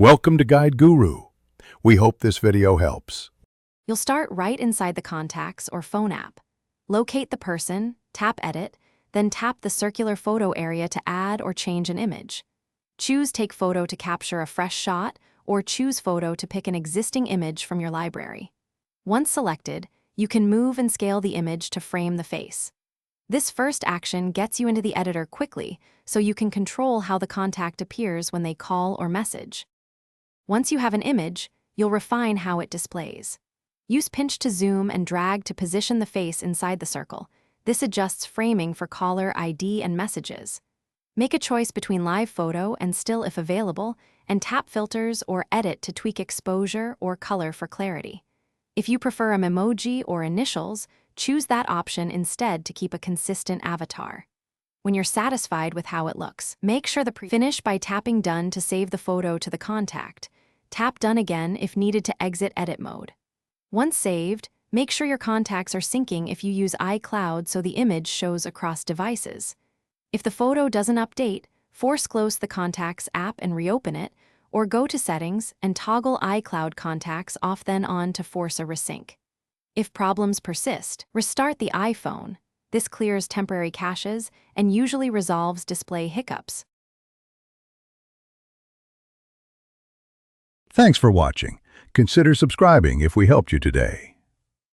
Welcome to Guide Guru. We hope this video helps. You'll start right inside the Contacts or phone app. Locate the person, tap Edit, then tap the circular photo area to add or change an image. Choose Take Photo to capture a fresh shot, or choose Photo to pick an existing image from your library. Once selected, you can move and scale the image to frame the face. This first action gets you into the editor quickly, so you can control how the contact appears when they call or message. Once you have an image, you'll refine how it displays. Use pinch to zoom and drag to position the face inside the circle. This adjusts framing for caller ID and messages. Make a choice between live photo and still if available, and tap filters or edit to tweak exposure or color for clarity. If you prefer a memoji or initials, choose that option instead to keep a consistent avatar. When you're satisfied with how it looks, make sure finish by tapping Done to save the photo to the contact. Tap Done again if needed to exit edit mode. Once saved, make sure your contacts are syncing if you use iCloud so the image shows across devices. If the photo doesn't update, force close the Contacts app and reopen it, or go to Settings and toggle iCloud contacts off then on to force a resync. If problems persist, restart the iPhone. This clears temporary caches and usually resolves display hiccups. Thanks for watching. Consider subscribing if we helped you today.